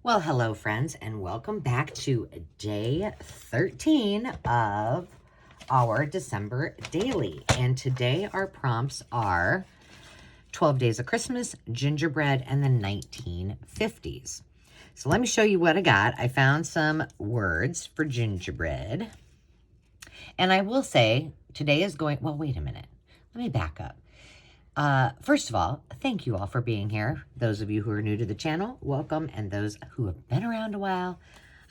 Well, hello friends, and welcome back to day 13 of our December daily. And today our prompts are 12 Days of Christmas, Gingerbread, and the 1950s. So let me show you what I got. I found some words for gingerbread. And I will say, today is going, well, wait a minute. Let me back up. First of all, thank you all for being here. Those of you who are new to the channel, welcome. And those who have been around a while,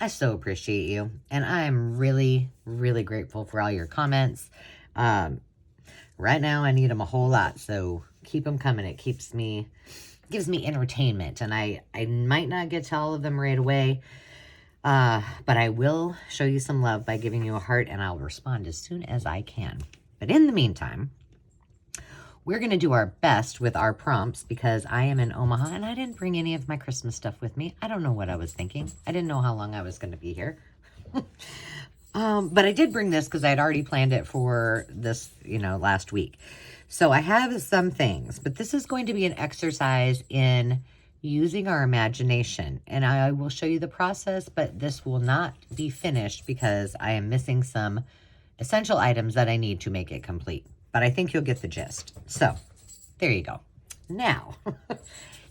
I so appreciate you. And I am really, really grateful for all your comments. Right now, I need them a whole lot. So keep them coming. It gives me entertainment. And I might not get to all of them right away. But I will show you some love by giving you a heart. And I'll respond as soon as I can. But in the meantime, we're going to do our best with our prompts because I am in Omaha and I didn't bring any of my Christmas stuff with me. I don't know what I was thinking. I didn't know how long I was going to be here. But I did bring this because I'd already planned it for this, last week. So I have some things, but this is going to be an exercise in using our imagination. And I will show you the process, but this will not be finished because I am missing some essential items that I need to make it complete. But I think you'll get the gist. So, there you go. Now,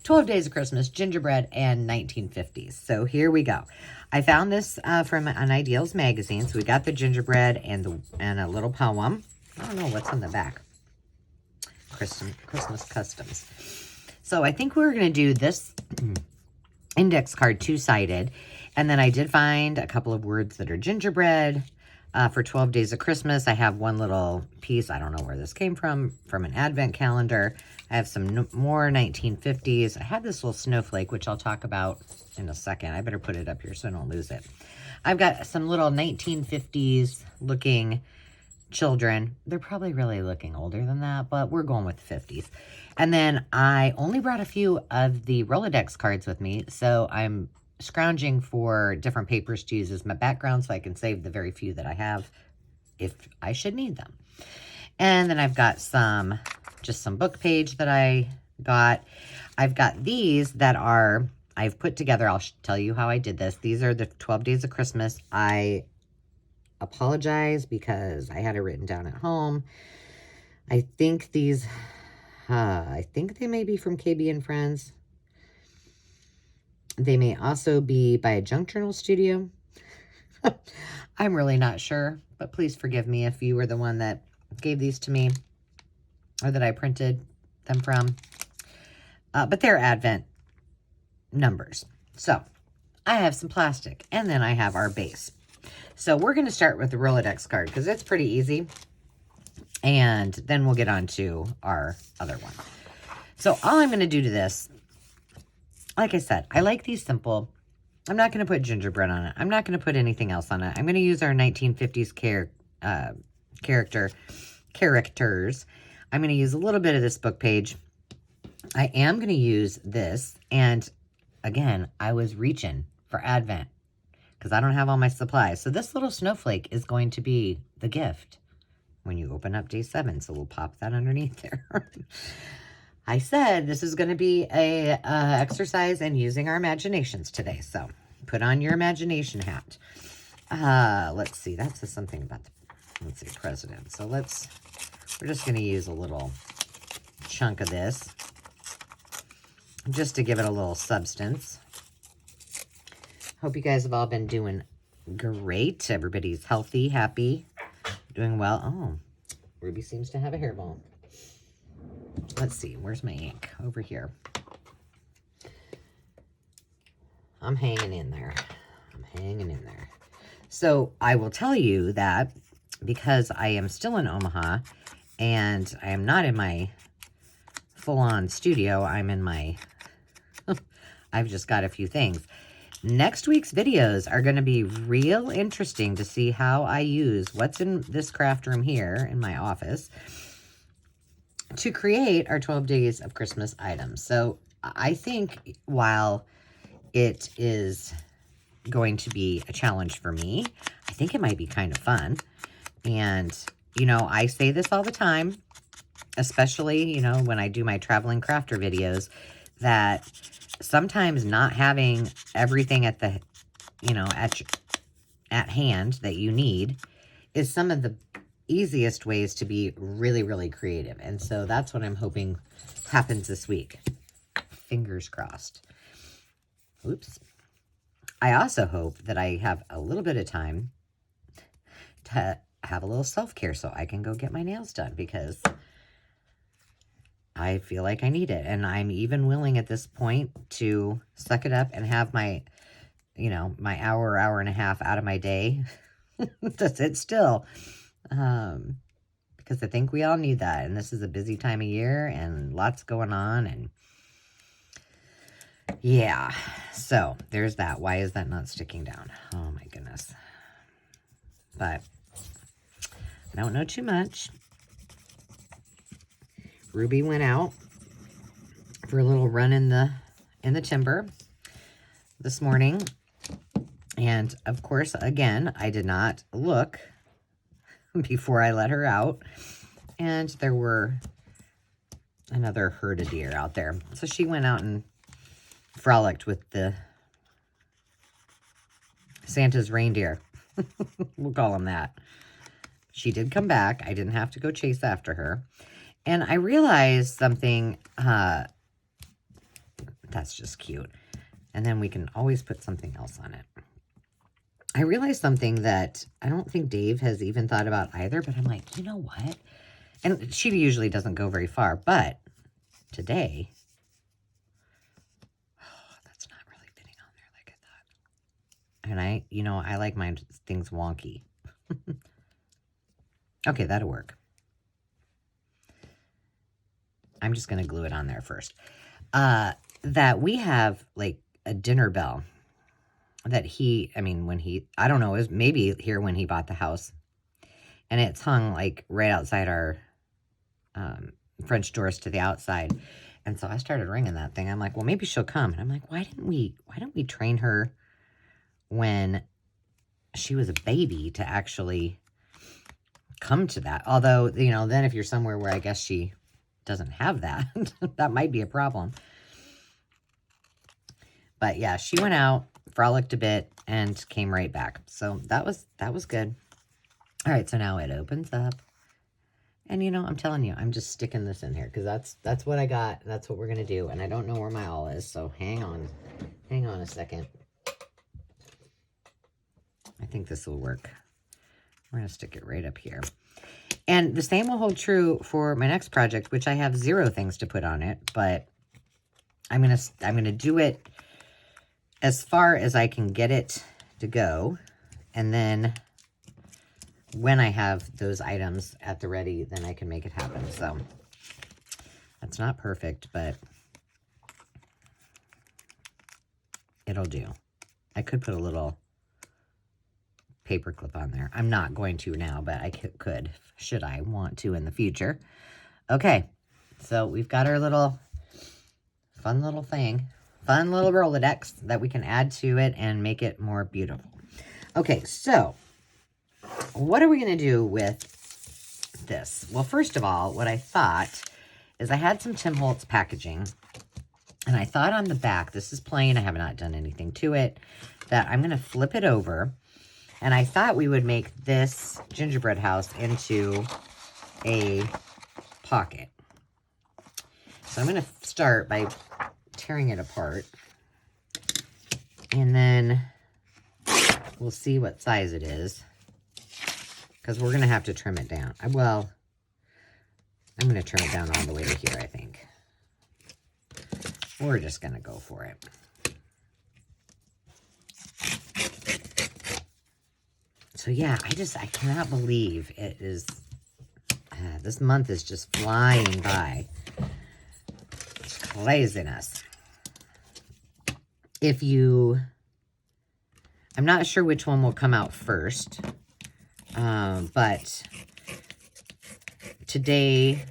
12 Days of Christmas, Gingerbread, and 1950s. So, here we go. I found this from an Ideals magazine. So, we got the gingerbread and a little poem. I don't know what's on the back. Christmas Customs. So, I think we're going to do this index card two-sided. And then I did find a couple of words that are gingerbread. For 12 Days of Christmas, I have one little piece. I don't know where this came from an advent calendar. I have some more 1950s. I have this little snowflake, which I'll talk about in a second. I better put it up here so I don't lose it. I've got some little 1950s looking children. They're probably really looking older than that, but we're going with the 50s. And then I only brought a few of the Rolodex cards with me, so I'm scrounging for different papers to use as my background so I can save the very few that I have if I should need them. And then I've got just some book page that I got. I've got these that I've put together. I'll tell you how I did this. These are the 12 Days of Christmas. I apologize because I had it written down at home. I think they may be from KB and Friends. They may also be by a junk journal studio. I'm really not sure, but please forgive me if you were the one that gave these to me or that I printed them from. But they're Advent numbers. So I have some plastic and then I have our base. So we're going to start with the Rolodex card because it's pretty easy. And then we'll get on to our other one. So all I'm going to do to this, like I said, I like these simple. I'm not going to put gingerbread on it. I'm not going to put anything else on it. I'm going to use our 1950s characters. I'm going to use a little bit of this book page. I am going to use this. And again, I was reaching for Advent because I don't have all my supplies. So this little snowflake is going to be the gift when you open up day 7. So we'll pop that underneath there. I said this is going to be a exercise in using our imaginations today. So put on your imagination hat. Let's see. That says something about the president. So we're just going to use a little chunk of this just to give it a little substance. Hope you guys have all been doing great. Everybody's healthy, happy, doing well. Oh, Ruby seems to have a hairball. Let's see, where's my ink? Over here. I'm hanging in there. So I will tell you that because I am still in Omaha and I am not in my full-on studio, I'm in my, I've just got a few things. Next week's videos are going to be real interesting to see how I use what's in this craft room here in my office to create our 12 Days of Christmas items. So I think while it is going to be a challenge for me, I think it might be kind of fun. And, I say this all the time, especially, when I do my traveling crafter videos, that sometimes not having everything at the, at hand that you need is some of the easiest ways to be really, really creative. And so that's what I'm hoping happens this week. Fingers crossed. Oops. I also hope that I have a little bit of time to have a little self-care so I can go get my nails done, because I feel like I need it. And I'm even willing at this point to suck it up and have my, my hour and a half out of my day to sit still. Because I think we all need that. And this is a busy time of year and lots going on. And yeah, so there's that. Why is that not sticking down? Oh my goodness. But I don't know too much. Ruby went out for a little run in the timber this morning. And of course, again, I did not look before I let her out. And there were another herd of deer out there. So she went out and frolicked with the Santa's reindeer. We'll call them that. She did come back. I didn't have to go chase after her. And I realized something, that's just cute. And then we can always put something else on it. I realized something that I don't think Dave has even thought about either, but I'm like, you know what? And she usually doesn't go very far, but today, that's not really fitting on there like I thought. And I like my things wonky. Okay, that'll work. I'm just going to glue it on there first. That we have like a dinner bell that I don't know, it was maybe here when he bought the house. And it's hung like right outside our French doors to the outside. And so I started ringing that thing. I'm like, well, maybe she'll come. And I'm like, why don't we train her when she was a baby to actually come to that? Although, then if you're somewhere where I guess she doesn't have that, that might be a problem. But yeah, she went out, frolicked a bit, and came right back. So that was good. All right, so now it opens up. And I'm telling you, I'm just sticking this in here because that's what I got. That's what we're going to do. And I don't know where my awl is, so hang on. Hang on a second. I think this will work. We're going to stick it right up here. And the same will hold true for my next project, which I have 0 things to put on it, but I'm going to do it as far as I can get it to go. And then when I have those items at the ready, then I can make it happen. So that's not perfect, but it'll do. I could put a little paper clip on there. I'm not going to now, but I could, should I want to in the future. Okay, so we've got our little fun little thing, fun little Rolodex that we can add to it and make it more beautiful. Okay, so what are we going to do with this? Well, first of all, what I thought is I had some Tim Holtz packaging, and I thought on the back, this is plain, I have not done anything to it, that I'm going to flip it over. And I thought we would make this gingerbread house into a pocket. So I'm going to start by tearing it apart. And then we'll see what size it is. Because we're going to have to trim it down. Well, I'm going to trim it down all the way to here, I think. We're just going to go for it. So yeah, I cannot believe it is, this month is just flying by. It's craziness. I'm not sure which one will come out first, but today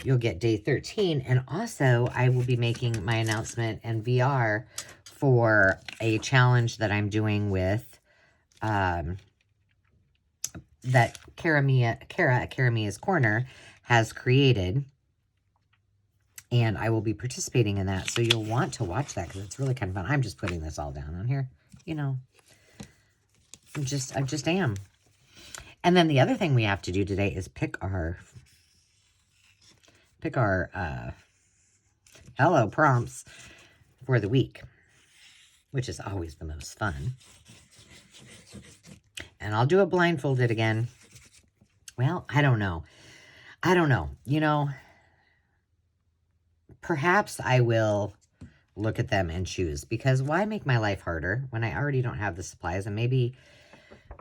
you'll get day 13, and also I will be making my announcement and VR for a challenge that I'm doing with that Kara at Kara Mia's Corner has created. And I will be participating in that. So you'll want to watch that because it's really kind of fun. I'm just putting this all down on here. You know, I just am. And then the other thing we have to do today is pick our hello prompts for the week, which is always the most fun. And I'll do it blindfolded again. Well, I don't know. You know, perhaps I will look at them and choose, because why make my life harder when I already don't have the supplies? And maybe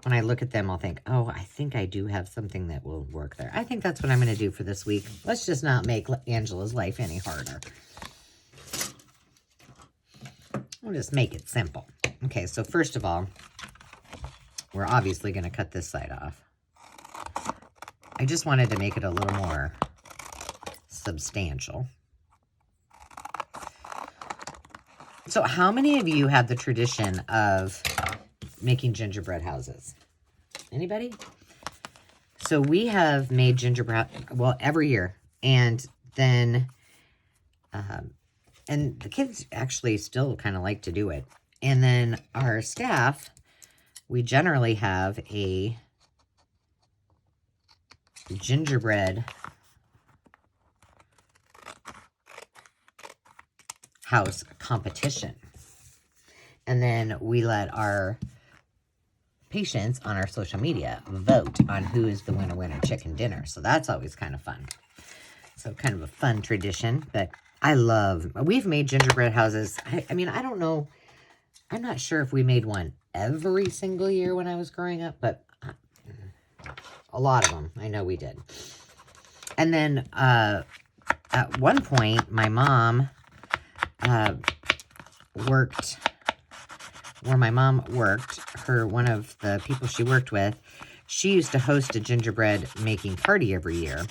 when I look at them, I'll think, oh, I think I do have something that will work there. I think that's what I'm going to do for this week. Let's just not make Angela's life any harder. We'll just make it simple. Okay, so first of all, we're obviously going to cut this side off. I just wanted to make it a little more substantial. So how many of you have the tradition of making gingerbread houses? Anybody? So we have made gingerbread, well, every year. And then, and the kids actually still kind of like to do it. And then our staff, we generally have a gingerbread house competition. And then we let our patients on our social media vote on who is the winner chicken dinner. So that's always kind of fun. So kind of a fun tradition, but we've made gingerbread houses. I mean, I don't know. I'm not sure if we made one every single year when I was growing up, but a lot of them, I know we did. And then at one point, my mom worked, where my mom worked, one of the people she worked with, she used to host a gingerbread making party every year.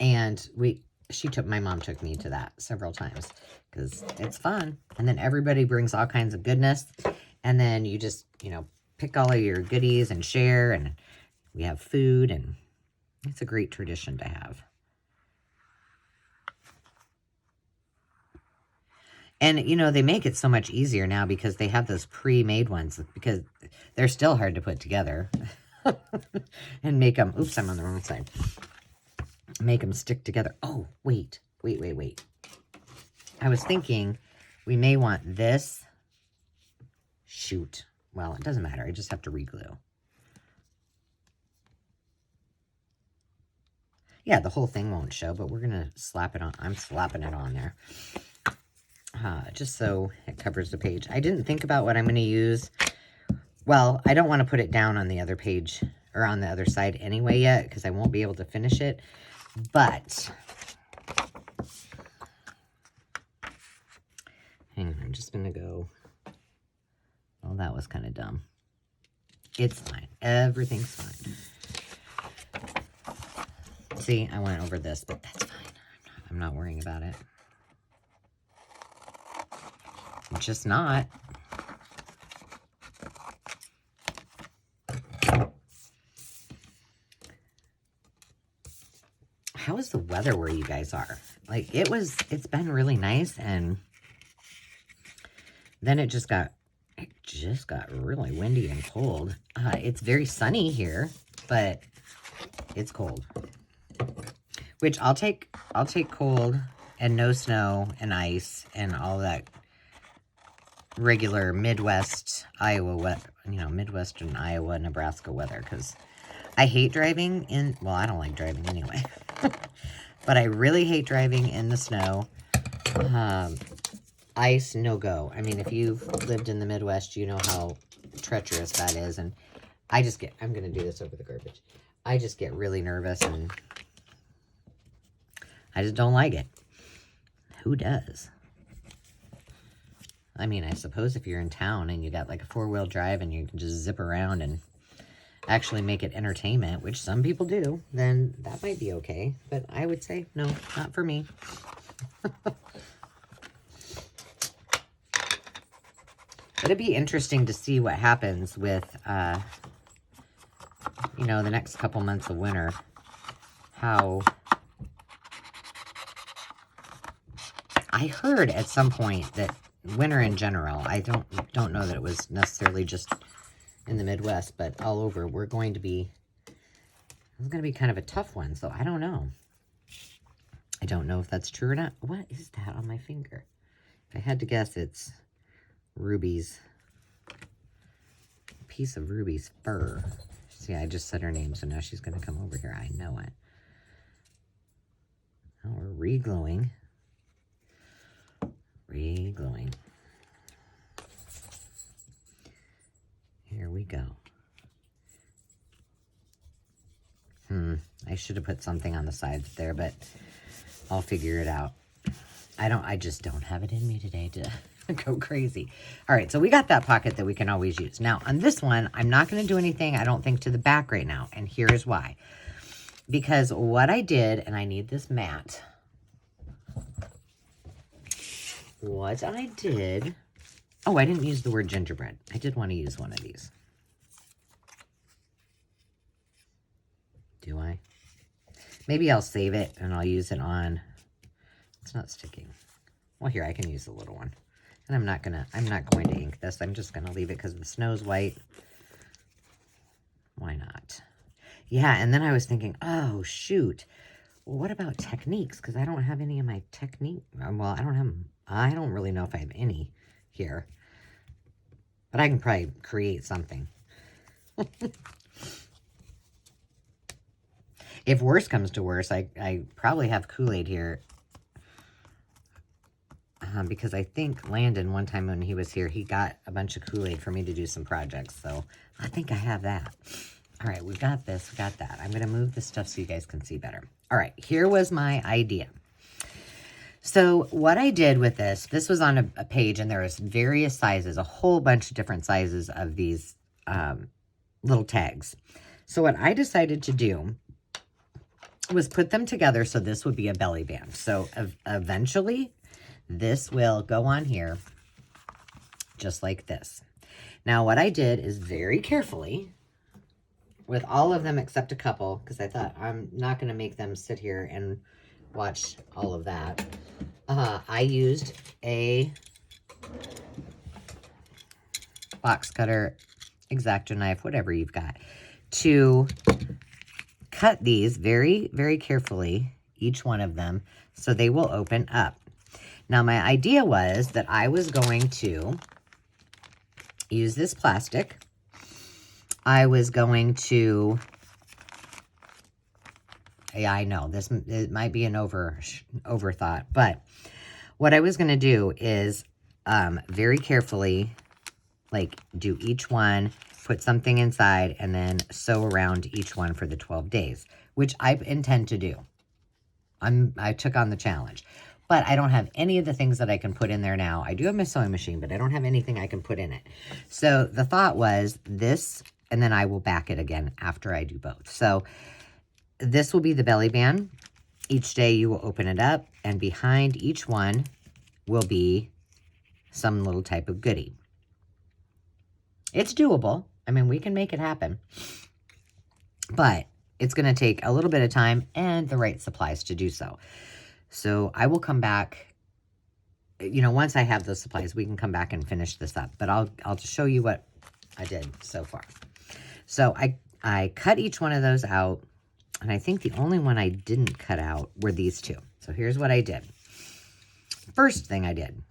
And my mom took me to that several times because it's fun. And then everybody brings all kinds of goodness. And then you just, pick all of your goodies and share, and we have food, and it's a great tradition to have. And, they make it so much easier now because they have those pre-made ones, because they're still hard to put together and make them, oops, I'm on the wrong side. Make them stick together. Oh, wait. I was thinking we may want this. Shoot. Well, it doesn't matter. I just have to reglue. Yeah, the whole thing won't show, but we're going to slap it on. I'm slapping it on there. Just so it covers the page. I didn't think about what I'm going to use. Well, I don't want to put it down on the other page or on the other side anyway yet, because I won't be able to finish it. But hang on, I'm just going to go. Oh, that was kind of dumb. It's fine. Everything's fine. See, I went over this, but that's fine. I'm not worrying about it. I'm just not. How is the weather where you guys are? Like, it's been really nice, and then it just got really windy and cold. It's very sunny here, but it's cold. Which I'll take cold and no snow and ice and all that regular Midwest Iowa Midwestern Iowa, Nebraska weather, because I hate driving in, well, I don't like driving anyway. But I really hate driving in the snow. Ice, no go. I mean, if you've lived in the Midwest, you know how treacherous that is. And I'm going to do this over the garbage. I just get really nervous, and I just don't like it. Who does? I mean, I suppose if you're in town and you got like a 4-wheel drive and you can just zip around and actually make it entertainment, which some people do, then that might be okay. But I would say, no, not for me. It'd be interesting to see what happens with, the next couple months of winter. How I heard at some point that winter in general, I don't know that it was necessarily just in the Midwest, but all over, it's going to be kind of a tough one, so I don't know. I don't know if that's true or not. What is that on my finger? If I had to guess, it's Ruby's, a piece of Ruby's fur. See, I just said her name, so now she's going to come over here. I know it. Oh, we're re-glowing. Re-glowing. Here we go. I should have put something on the sides there, but I'll figure it out. I just don't have it in me today to go crazy. All right, so we got that pocket that we can always use. Now, on this one, I'm not going to do anything, I don't think, to the back right now, and here's why. Because what I did, and I need this mat. What I did... Oh, I didn't use the word gingerbread. I did want to use one of these. Do I? Maybe I'll save it, and I'll use it on... It's not sticking. Well, here, I can use the little one. And I'm not going to ink this. I'm just going to leave it because the snow's white. Why not? Yeah, and then I was thinking, oh, shoot. Well, what about techniques? Because I don't have any of my technique. Well, I don't really know if I have any here. But I can probably create something. If worse comes to worse, I probably have Kool-Aid here. Because I think Landon, one time when he was here, he got a bunch of Kool-Aid for me to do some projects. So I think I have that. All right, we got this, we got that. I'm going to move this stuff so you guys can see better. All right, here was my idea. So what I did with this was on a page, and there was various sizes, a whole bunch of different sizes of these little tags. So what I decided to do was put them together so this would be a belly band. So eventually this will go on here just like this. Now what I did is very carefully, with all of them except a couple, because I thought I'm not going to make them sit here and watch all of that. I used a box cutter, X-Acto knife, whatever you've got, to cut these very, very carefully, each one of them, so they will open up. Now, my idea was that I was going to use this plastic. I was going to, yeah, I know, it might be an overthought, but what I was going to do is very carefully, like, do each one, put something inside, and then sew around each one for the 12 days, which I intend to do. I took on the challenge. But I don't have any of the things that I can put in there now. I do have my sewing machine, but I don't have anything I can put in it. So the thought was this, and then I will back it again after I do both. So this will be the belly band. Each day you will open it up, and behind each one will be some little type of goodie. It's doable. I mean, we can make it happen. But it's going to take a little bit of time and the right supplies to do so. So I will come back, you know, once I have those supplies, we can come back and finish this up. But I'll just show you what I did so far. So I cut each one of those out, and I think the only one I didn't cut out were these two. So here's what I did. First thing I did,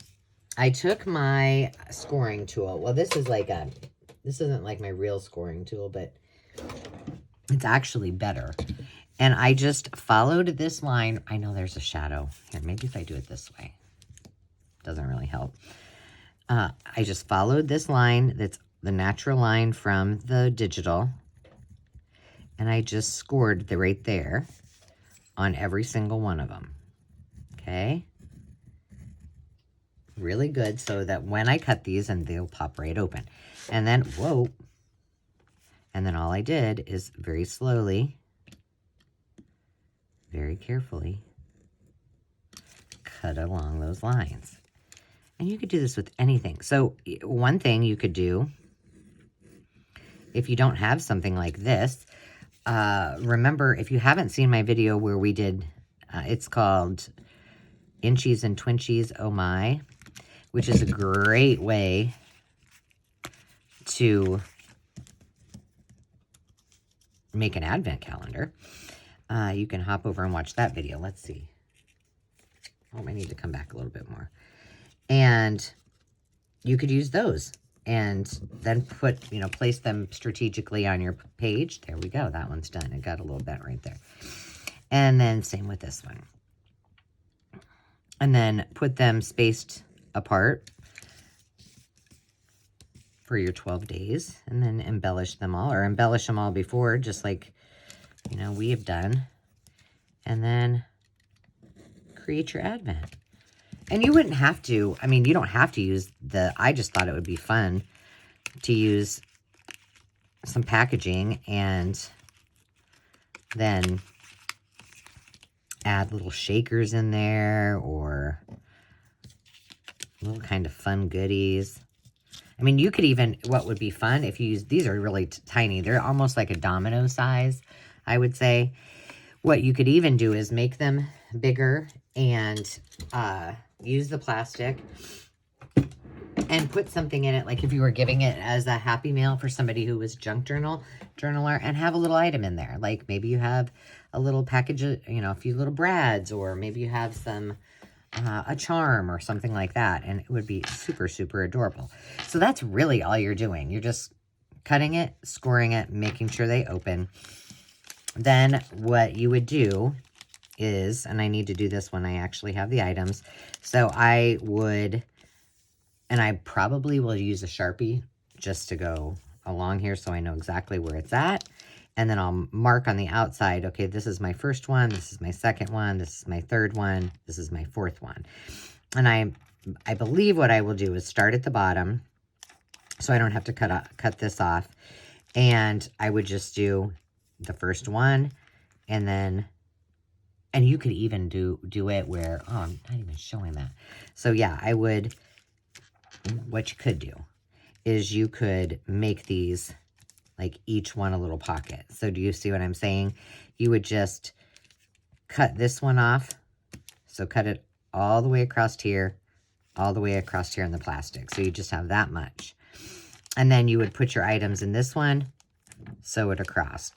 I took my scoring tool. Well, this isn't like my real scoring tool, but it's actually better. And I just followed this line. I know there's a shadow. Here, maybe if I do it this way. Doesn't really help. I just followed this line. That's the natural line from the digital. And I just scored right there on every single one of them. Okay? Really good, so that when I cut these, and they'll pop right open. And then, whoa. And then all I did is very slowly, very carefully, cut along those lines. And you could do this with anything. So one thing you could do, if you don't have something like this, remember, if you haven't seen my video where we did, it's called Inchies and Twinchies, oh my, which is a great way to make an advent calendar. You can hop over and watch that video. Let's see. Oh, I need to come back a little bit more. And you could use those and then put, you know, place them strategically on your page. There we go. That one's done. It got a little bent right there. And then same with this one. And then put them spaced apart for your 12 days, and then embellish them all, or embellish them all before, just like, you know, we have done. And then create your advent. And you wouldn't have to, I mean, you don't have to use I just thought it would be fun to use some packaging and then add little shakers in there or little kind of fun goodies. I mean, you could even, what would be fun if you use, these are really tiny. They're almost like a domino size, I would say. What you could even do is make them bigger and use the plastic and put something in it. Like if you were giving it as a happy mail for somebody who was junk journaler, and have a little item in there. Like maybe you have a little package of, you know, a few little brads, or maybe you have some, a charm or something like that. And it would be super, super adorable. So that's really all you're doing. You're just cutting it, scoring it, making sure they open. Then what you would do is, and I need to do this when I actually have the items. So I would, and I probably will use a Sharpie just to go along here so I know exactly where it's at. And then I'll mark on the outside, okay, this is my first one, this is my second one, this is my third one, this is my fourth one. And I believe what I will do is start at the bottom so I don't have to cut this off. And I would just do the first one, and then, and you could even do it where, oh, I'm not even showing that. So yeah, I would, what you could do is you could make these, like each one a little pocket. So do you see what I'm saying? You would just cut this one off. So cut it all the way across here, all the way across here in the plastic. So you just have that much. And then you would put your items in this one, sew it across.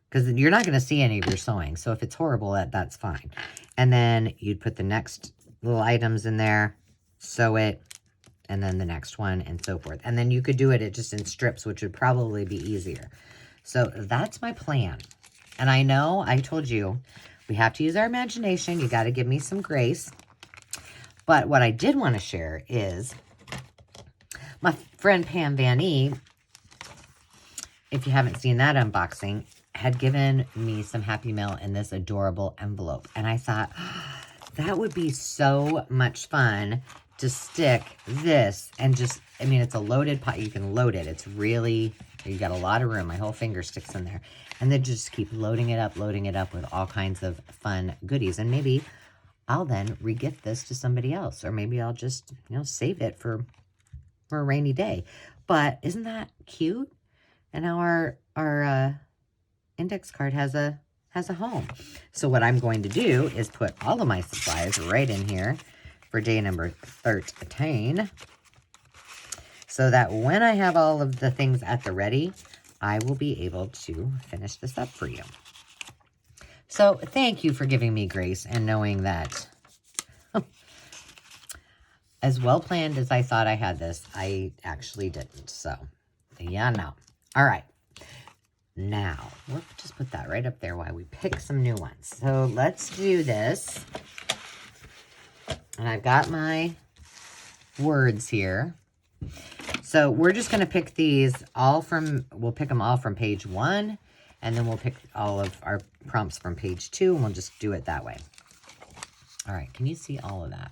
Because you're not going to see any of your sewing. So if it's horrible, that's fine. And then you'd put the next little items in there, sew it, and then the next one, and so forth. And then you could do it just in strips, which would probably be easier. So that's my plan. And I know I told you we have to use our imagination. You got to give me some grace. But what I did want to share is my friend Pam Van E, if you haven't seen that unboxing, had given me some Happy Mail in this adorable envelope. And I thought, oh, that would be so much fun to stick this and just, I mean, it's a loaded pot. You can load it. It's really, you got a lot of room. My whole finger sticks in there. And then just keep loading it up with all kinds of fun goodies. And maybe I'll then re-gift this to somebody else. Or maybe I'll just, you know, save it for a rainy day. But isn't that cute? And now our index card has a home. So what I'm going to do is put all of my supplies right in here for day number 13, so that when I have all of the things at the ready, I will be able to finish this up for you. So thank you for giving me grace and knowing that as well planned as I thought I had this, I actually didn't. So yeah, no. All right. Now, we'll just put that right up there while we pick some new ones. So let's do this. And I've got my words here. So we're just going to pick these all from, we'll pick them all from page 1. And then we'll pick all of our prompts from page 2. And we'll just do it that way. All right. Can you see all of that?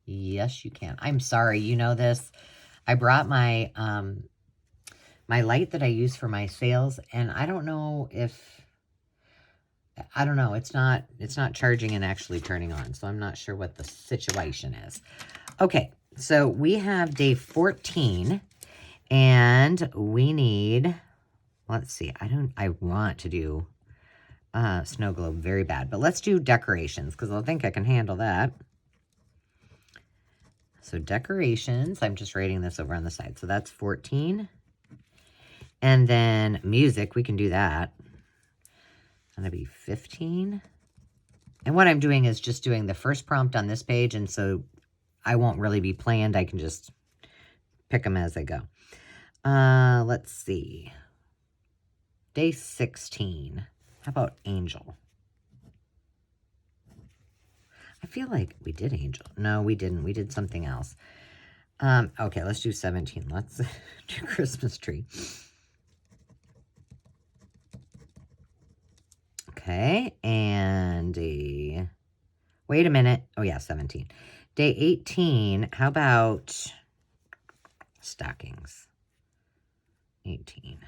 Yes, you can. I'm sorry. You know this. I brought my, my light that I use for my sales. And I don't know if, I don't know. It's not charging and actually turning on. So I'm not sure what the situation is. Okay. So we have day 14 and we need, let's see. I want to do snow globe very bad, but let's do decorations because I think I can handle that. So decorations, I'm just writing this over on the side. So that's 14. And then music, we can do that. That'll be 15. And what I'm doing is just doing the first prompt on this page. And so I won't really be planned. I can just pick them as I go. Let's see. Day 16. How about angel? I feel like we did angel. No, we didn't. We did something else. Okay, let's do 17. Let's do Christmas tree. Okay, and wait a minute. Oh, yeah, 17. Day 18, how about stockings? 18.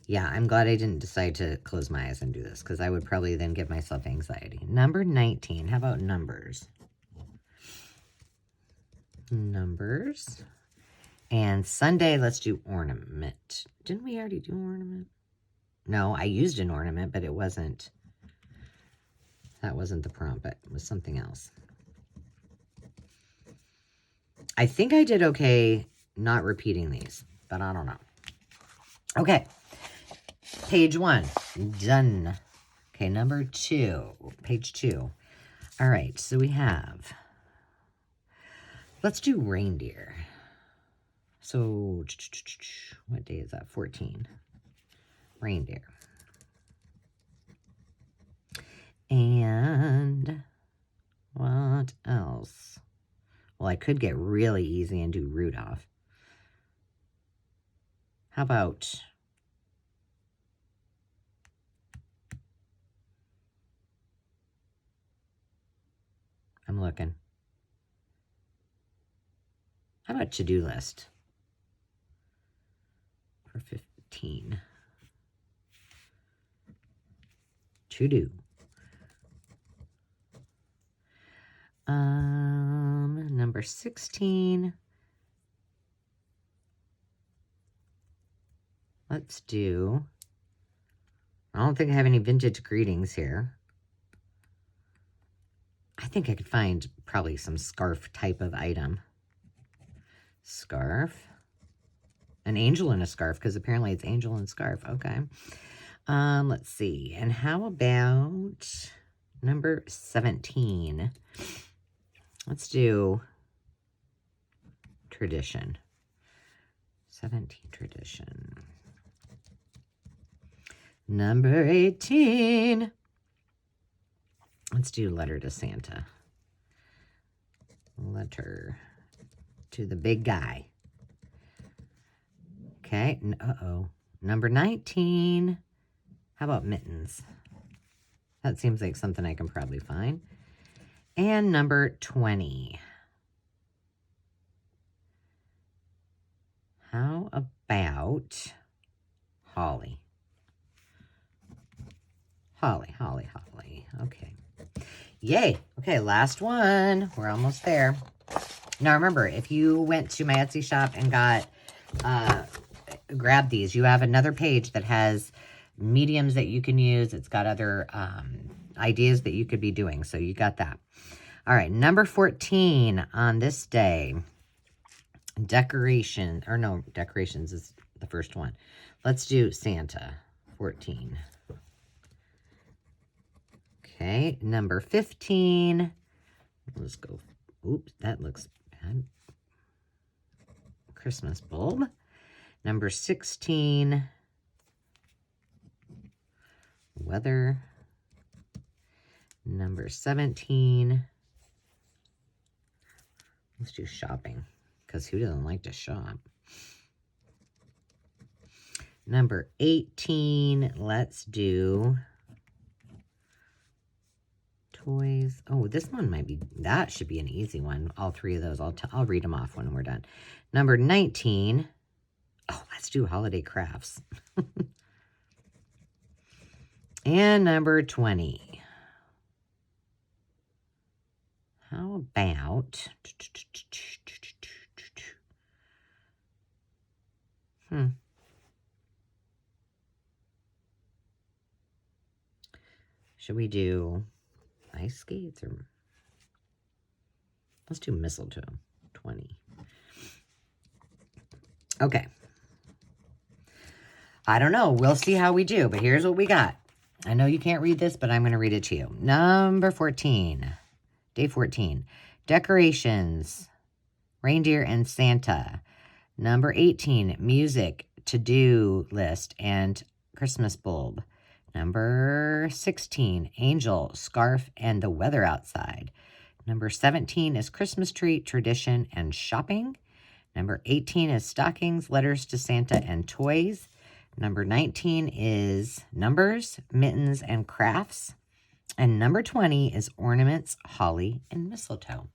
Yeah, I'm glad I didn't decide to close my eyes and do this, because I would probably then give myself anxiety. Number 19, how about numbers? Numbers. And Sunday, let's do ornament. Didn't we already do ornament? No, I used an ornament, but it wasn't. That wasn't the prompt, but it was something else. I think I did okay not repeating these, but I don't know. Okay. Page 1. Done. Okay, number 2. Page 2. All right, so we have... Let's do reindeer. So, what day is that? 14. Reindeer. And what else? Well, I could get really easy and do Rudolph. How about... I'm looking. How about to-do list? For 15. To-do. Number 16. Let's do... I don't think I have any vintage greetings here. I think I could find probably some scarf type of item. Scarf. An angel in a scarf, because apparently it's angel and scarf. Okay. Let's see. And how about number 17? Let's do tradition. 17, tradition. Number 18. Let's do letter to Santa. Letter to the big guy. Okay. Uh-oh. Number 19. How about mittens? That seems like something I can probably find. And number 20. How about holly? Holly. Okay. Yay. Okay, last one. We're almost there. Now remember, if you went to my Etsy shop and got, grab these, you have another page that has mediums that you can use. It's got other ideas that you could be doing. So you got that. All right, number 14 on this day. Decoration, or no, decorations is the first one. Let's do Santa, 14. Okay, number 15. Let's go. Oops, that looks bad. Christmas bulb. Number 16. Weather. Number 17. Let's do shopping, because who doesn't like to shop? Number 18. Let's do toys. Oh, this one might be, that should be an easy one. All three of those. I'll read them off when we're done. Number 19. Oh, let's do holiday crafts. And number 20. How about... Should we do ice skates or... Let's do mistletoe. 20. Okay. I don't know. We'll see how we do, but here's what we got. I know you can't read this, but I'm going to read it to you. Number 14. Day 14. Decorations. Reindeer and Santa. Number 18. Music. To-do list and Christmas bulb. Number 16. Angel, scarf, and the weather outside. Number 17 is Christmas tree, tradition, and shopping. Number 18 is stockings, letters to Santa, and toys. Number 19 is numbers, mittens, and crafts. And number 20 is ornaments, holly, and mistletoe.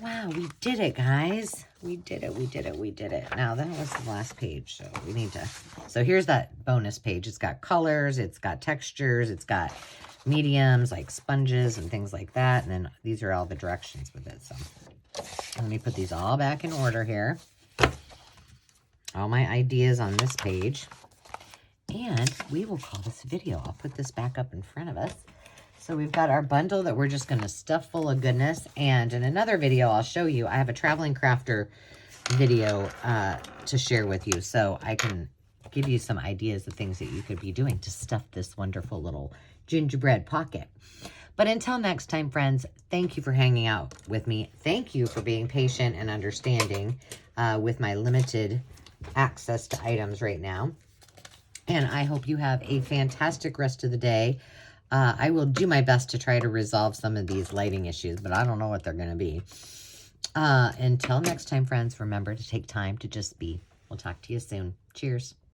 Wow, we did it, guys. We did it, we did it, we did it. Now, that was the last page, so we need to... So here's that bonus page. It's got colors, it's got textures, it's got mediums like sponges and things like that. And then these are all the directions with it. So let me put these all back in order here. All my ideas on this page. And we will call this a video. I'll put this back up in front of us. So we've got our bundle that we're just going to stuff full of goodness. And in another video, I'll show you. I have a traveling crafter video to share with you. So I can give you some ideas of things that you could be doing to stuff this wonderful little gingerbread pocket. But until next time, friends, thank you for hanging out with me. Thank you for being patient and understanding with my limited access to items right now. And I hope you have a fantastic rest of the day. I will do my best to try to resolve some of these lighting issues, but I don't know what they're going to be. Until next time, friends, remember to take time to just be. We'll talk to you soon. Cheers.